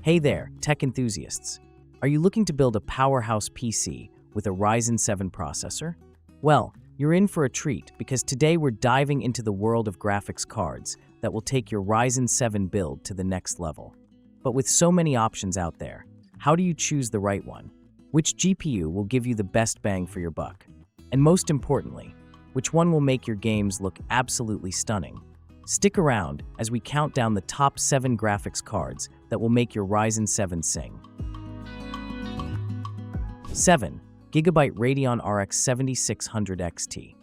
Hey there, tech enthusiasts. Are you looking to build a powerhouse PC with a Ryzen 7 processor? Well, you're in for a treat because today we're diving into the world of graphics cards that will take your Ryzen 7 build to the next level. But with so many options out there, how do you choose the right one? Which GPU will give you the best bang for your buck? And most importantly, which one will make your games look absolutely stunning? Stick around as we count down the top 7 graphics cards that will make your Ryzen 7 sing. 7. GIGABYTE Radeon RX 7600 XT.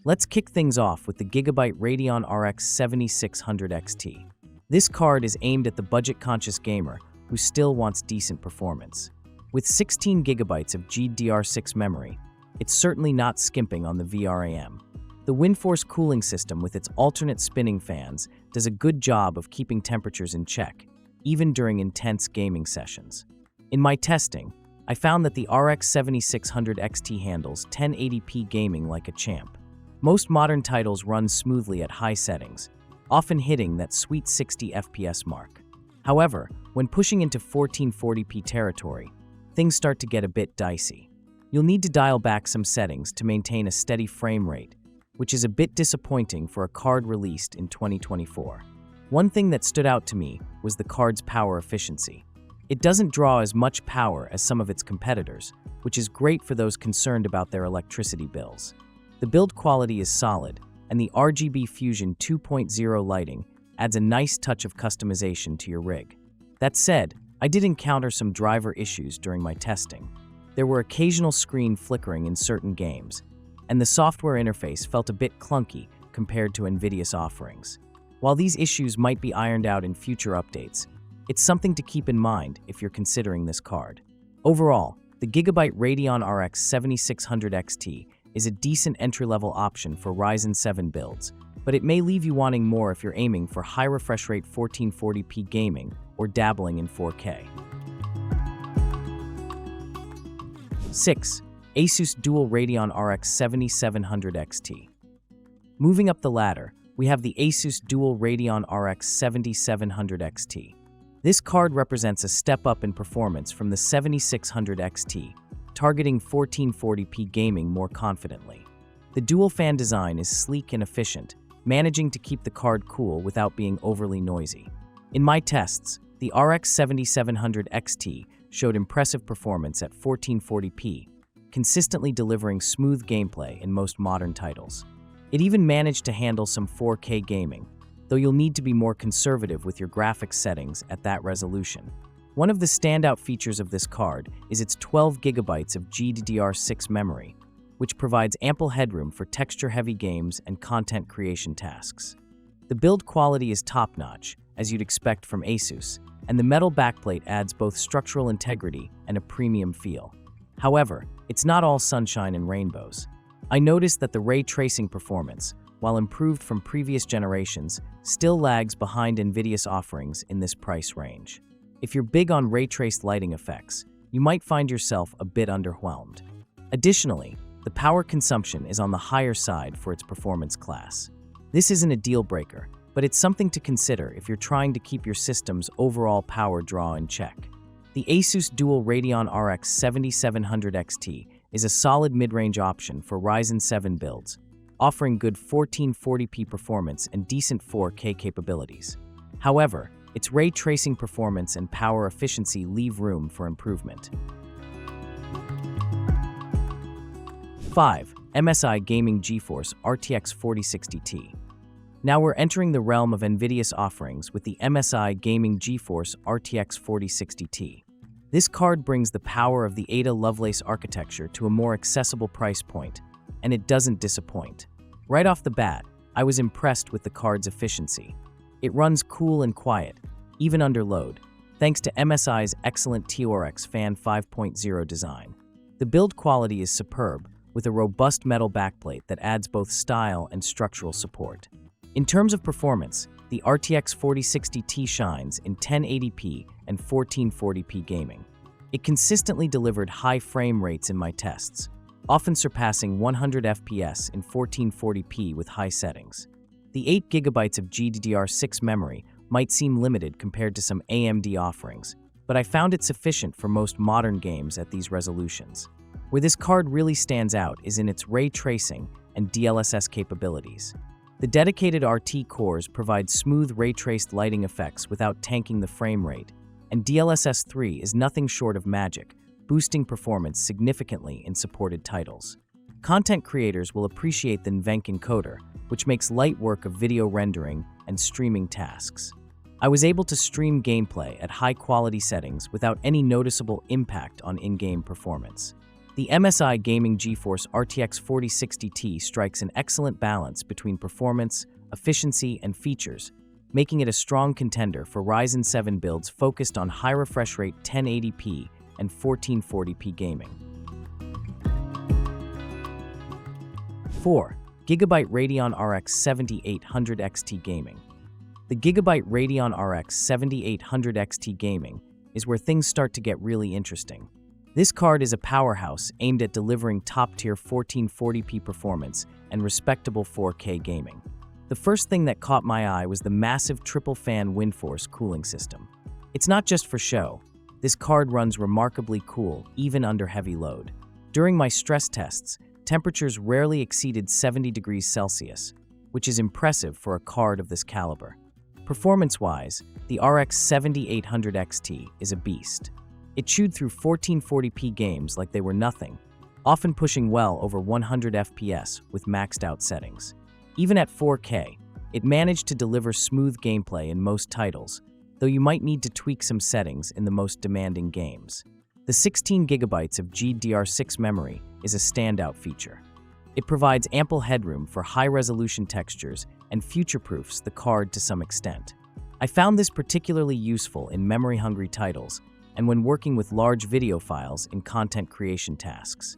Let's kick things off with the GIGABYTE Radeon RX 7600 XT. This card is aimed at the budget-conscious gamer who still wants decent performance. With 16 GB of GDDR6 memory, it's certainly not skimping on the VRAM. The WindForce cooling system with its alternate spinning fans does a good job of keeping temperatures in check, even during intense gaming sessions. In my testing, I found that the RX 7600 XT handles 1080p gaming like a champ. Most modern titles run smoothly at high settings, often hitting that sweet 60 FPS mark. However, when pushing into 1440p territory, things start to get a bit dicey. You'll need to dial back some settings to maintain a steady frame rate, which is a bit disappointing for a card released in 2024. One thing that stood out to me was the card's power efficiency. It doesn't draw as much power as some of its competitors, which is great for those concerned about their electricity bills. The build quality is solid, and the RGB Fusion 2.0 lighting adds a nice touch of customization to your rig. That said, I did encounter some driver issues during my testing. There were occasional screen flickering in certain games, and the software interface felt a bit clunky compared to NVIDIA's offerings. While these issues might be ironed out in future updates, it's something to keep in mind if you're considering this card. Overall, the GIGABYTE Radeon RX 7600 XT is a decent entry-level option for Ryzen 7 builds, but it may leave you wanting more if you're aiming for high refresh rate 1440p gaming or dabbling in 4K. 6. ASUS Dual Radeon RX 7700 XT. Moving up the ladder, we have the ASUS Dual Radeon RX 7700 XT. This card represents a step up in performance from the 7600 XT, targeting 1440p gaming more confidently. The dual fan design is sleek and efficient, managing to keep the card cool without being overly noisy. In my tests, the RX 7700 XT showed impressive performance at 1440p, consistently delivering smooth gameplay in most modern titles. It even managed to handle some 4K gaming, though you'll need to be more conservative with your graphics settings at that resolution. One of the standout features of this card is its 12 GB of GDDR6 memory, which provides ample headroom for texture-heavy games and content creation tasks. The build quality is top-notch, as you'd expect from ASUS, and the metal backplate adds both structural integrity and a premium feel. However, it's not all sunshine and rainbows. I noticed that the ray tracing performance, while improved from previous generations, still lags behind NVIDIA's offerings in this price range. If you're big on ray-traced lighting effects, you might find yourself a bit underwhelmed. Additionally, the power consumption is on the higher side for its performance class. This isn't a deal-breaker, but it's something to consider if you're trying to keep your system's overall power draw in check. The ASUS Dual Radeon RX 7700 XT is a solid mid-range option for Ryzen 7 builds, offering good 1440p performance and decent 4K capabilities. However, its ray tracing performance and power efficiency leave room for improvement. 5. MSI Gaming GeForce RTX 4060 Ti. Now we're entering the realm of NVIDIA's offerings with the MSI Gaming GeForce RTX 4060 Ti. This card brings the power of the Ada Lovelace architecture to a more accessible price point, and it doesn't disappoint. Right off the bat, I was impressed with the card's efficiency. It runs cool and quiet, even under load, thanks to MSI's excellent TORX Fan 5.0 design. The build quality is superb, with a robust metal backplate that adds both style and structural support. In terms of performance, the RTX 4060 Ti shines in 1080p and 1440p gaming. It consistently delivered high frame rates in my tests, often surpassing 100 FPS in 1440p with high settings. The 8 GB of GDDR6 memory might seem limited compared to some AMD offerings, but I found it sufficient for most modern games at these resolutions. Where this card really stands out is in its ray tracing and DLSS capabilities. The dedicated RT cores provide smooth ray-traced lighting effects without tanking the frame rate, and DLSS 3 is nothing short of magic, boosting performance significantly in supported titles. Content creators will appreciate the NVENC encoder, which makes light work of video rendering and streaming tasks. I was able to stream gameplay at high-quality settings without any noticeable impact on in-game performance. The MSI Gaming GeForce RTX 4060 Ti strikes an excellent balance between performance, efficiency, and features, making it a strong contender for Ryzen 7 builds focused on high refresh rate 1080p and 1440p gaming. 4. GIGABYTE Radeon RX 7800 XT Gaming. The GIGABYTE Radeon RX 7800 XT Gaming is where things start to get really interesting. This card is a powerhouse aimed at delivering top-tier 1440p performance and respectable 4K gaming. The first thing that caught my eye was the massive triple-fan WindForce cooling system. It's not just for show. This card runs remarkably cool, even under heavy load. During my stress tests, temperatures rarely exceeded 70 degrees Celsius, which is impressive for a card of this caliber. Performance-wise, the RX 7800 XT is a beast. It chewed through 1440p games like they were nothing, often pushing well over 100 FPS with maxed-out settings. Even at 4K, it managed to deliver smooth gameplay in most titles, though you might need to tweak some settings in the most demanding games. The 16 GB of GDDR6 memory is a standout feature. It provides ample headroom for high-resolution textures and future-proofs the card to some extent. I found this particularly useful in memory-hungry titles and when working with large video files in content creation tasks.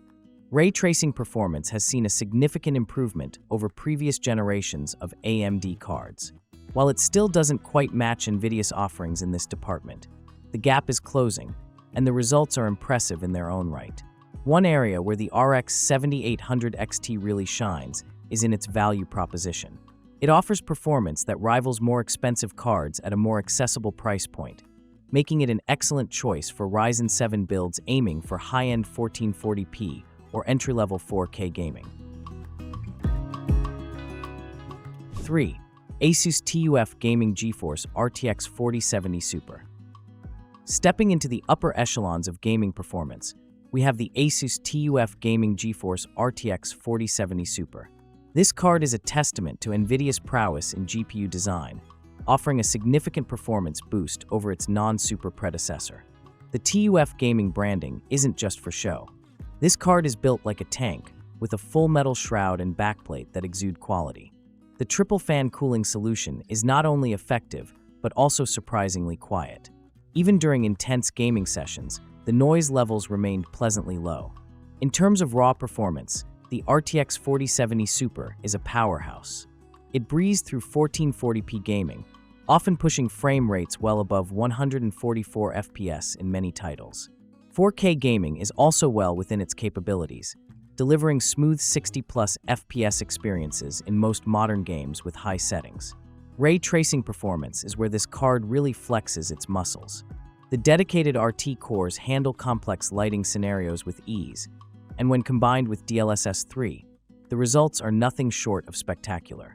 Ray tracing performance has seen a significant improvement over previous generations of AMD cards. While it still doesn't quite match NVIDIA's offerings in this department, the gap is closing, and the results are impressive in their own right. One area where the RX 7800 XT really shines is in its value proposition. It offers performance that rivals more expensive cards at a more accessible price point, making it an excellent choice for Ryzen 7 builds aiming for high-end 1440p or entry-level 4K gaming. 3. ASUS TUF Gaming GeForce RTX 4070 Super. Stepping into the upper echelons of gaming performance, we have the ASUS TUF Gaming GeForce RTX 4070 Super. This card is a testament to NVIDIA's prowess in GPU design, offering a significant performance boost over its non-super predecessor. The TUF gaming branding isn't just for show. This card is built like a tank, with a full metal shroud and backplate that exude quality. The triple-fan cooling solution is not only effective, but also surprisingly quiet. Even during intense gaming sessions, the noise levels remained pleasantly low. In terms of raw performance, the RTX 4070 Super is a powerhouse. It breezed through 1440p gaming, often pushing frame rates well above 144 FPS in many titles. 4K gaming is also well within its capabilities, delivering smooth 60+ FPS experiences in most modern games with high settings. Ray tracing performance is where this card really flexes its muscles. The dedicated RT cores handle complex lighting scenarios with ease, and when combined with DLSS 3, the results are nothing short of spectacular.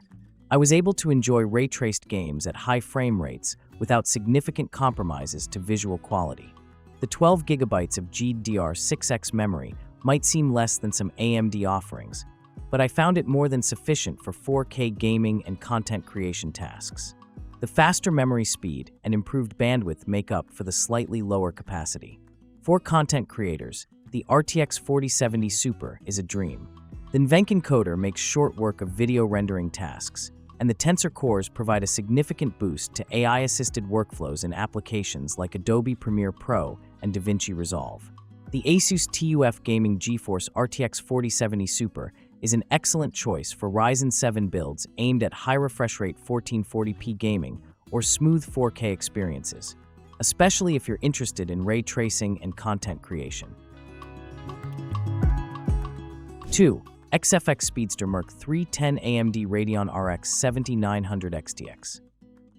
I was able to enjoy ray-traced games at high frame rates without significant compromises to visual quality. The 12 GB of GDDR6X memory might seem less than some AMD offerings, but I found it more than sufficient for 4K gaming and content creation tasks. The faster memory speed and improved bandwidth make up for the slightly lower capacity. For content creators, the RTX 4070 Super is a dream. The NVENC encoder makes short work of video rendering tasks, and the Tensor cores provide a significant boost to AI-assisted workflows in applications like Adobe Premiere Pro and DaVinci Resolve. The ASUS TUF Gaming GeForce RTX 4070 Super is an excellent choice for Ryzen 7 builds aimed at high refresh rate 1440p gaming or smooth 4K experiences, especially if you're interested in ray tracing and content creation. 2. XFX Speedster Merc 310 AMD Radeon RX 7900 XTX.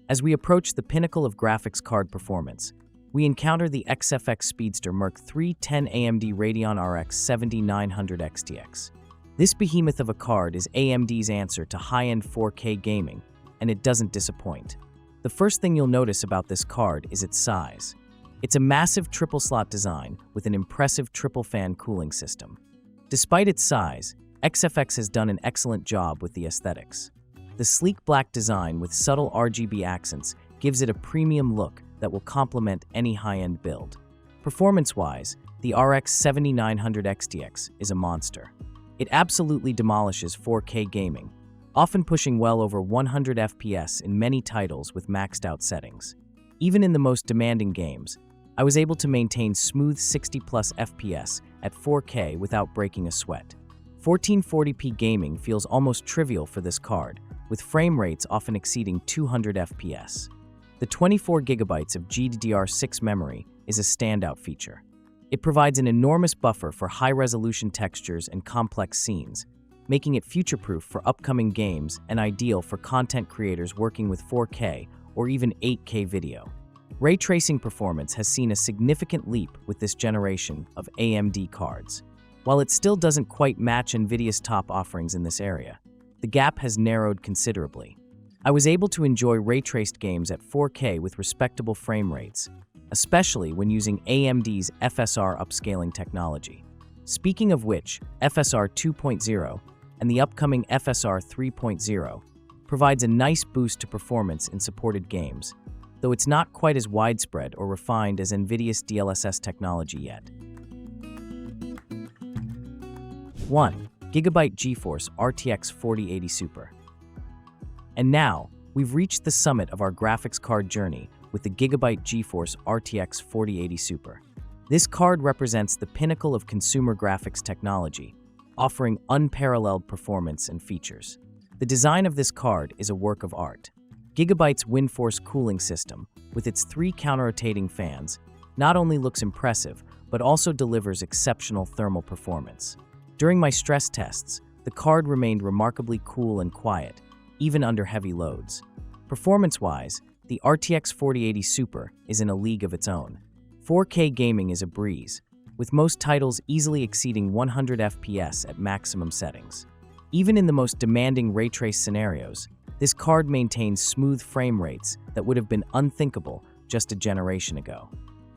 As we approach the pinnacle of graphics card performance, we encounter the XFX Speedster Merc 310 AMD Radeon RX 7900 XTX. This behemoth of a card is AMD's answer to high-end 4K gaming, and it doesn't disappoint. The first thing you'll notice about this card is its size. It's a massive triple-slot design with an impressive triple-fan cooling system. Despite its size, XFX has done an excellent job with the aesthetics. The sleek black design with subtle RGB accents gives it a premium look that will complement any high-end build. Performance-wise, the RX 7900 XTX is a monster. It absolutely demolishes 4K gaming, often pushing well over 100 FPS in many titles with maxed-out settings. Even in the most demanding games, I was able to maintain smooth 60+ FPS at 4K without breaking a sweat. 1440p gaming feels almost trivial for this card, with frame rates often exceeding 200 FPS. The 24 GB of GDDR6 memory is a standout feature. It provides an enormous buffer for high-resolution textures and complex scenes, making it future-proof for upcoming games and ideal for content creators working with 4K or even 8K video. Ray tracing performance has seen a significant leap with this generation of AMD cards. While it still doesn't quite match NVIDIA's top offerings in this area, the gap has narrowed considerably. I was able to enjoy ray-traced games at 4K with respectable frame rates, especially when using AMD's FSR upscaling technology. Speaking of which, FSR 2.0 and the upcoming FSR 3.0 provides a nice boost to performance in supported games, though it's not quite as widespread or refined as NVIDIA's DLSS technology yet. 1. GIGABYTE GeForce RTX 4080 Super. And now, we've reached the summit of our graphics card journey with the GIGABYTE GeForce RTX 4080 Super. This card represents the pinnacle of consumer graphics technology, offering unparalleled performance and features. The design of this card is a work of art. GIGABYTE's WindForce cooling system, with its 3 counter-rotating fans, not only looks impressive, but also delivers exceptional thermal performance. During my stress tests, the card remained remarkably cool and quiet, even under heavy loads. Performance-wise, the RTX 4080 Super is in a league of its own. 4K gaming is a breeze, with most titles easily exceeding 100 FPS at maximum settings. Even in the most demanding ray trace scenarios, this card maintains smooth frame rates that would have been unthinkable just a generation ago.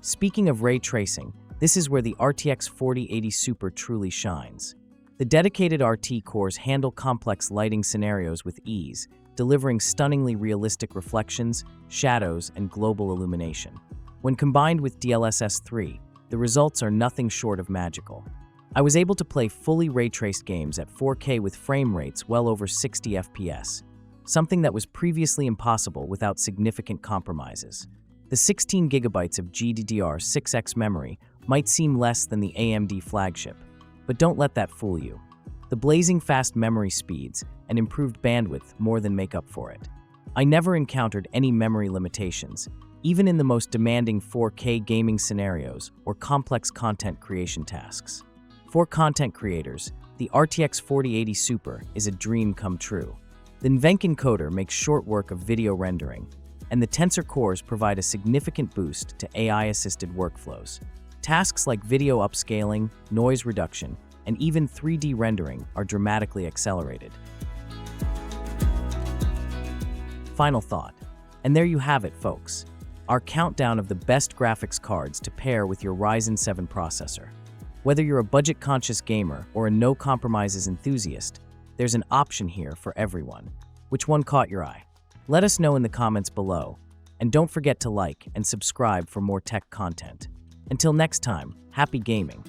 Speaking of ray tracing, this is where the RTX 4080 Super truly shines. The dedicated RT cores handle complex lighting scenarios with ease, delivering stunningly realistic reflections, shadows, and global illumination. When combined with DLSS 3, the results are nothing short of magical. I was able to play fully ray-traced games at 4K with frame rates well over 60 FPS, something that was previously impossible without significant compromises. The 16 GB of GDDR6X memory might seem less than the AMD flagship, but don't let that fool you. The blazing fast memory speeds and improved bandwidth more than make up for it. I never encountered any memory limitations, even in the most demanding 4K gaming scenarios or complex content creation tasks. For content creators, the RTX 4080 Super is a dream come true. The NVENC encoder makes short work of video rendering, and the Tensor cores provide a significant boost to AI-assisted workflows. Tasks like video upscaling, noise reduction, and even 3D rendering are dramatically accelerated. Final thought. And there you have it, folks. Our countdown of the best graphics cards to pair with your Ryzen 7 processor. Whether you're a budget-conscious gamer or a no-compromises enthusiast, there's an option here for everyone. Which one caught your eye? Let us know in the comments below, and don't forget to like and subscribe for more tech content. Until next time, happy gaming!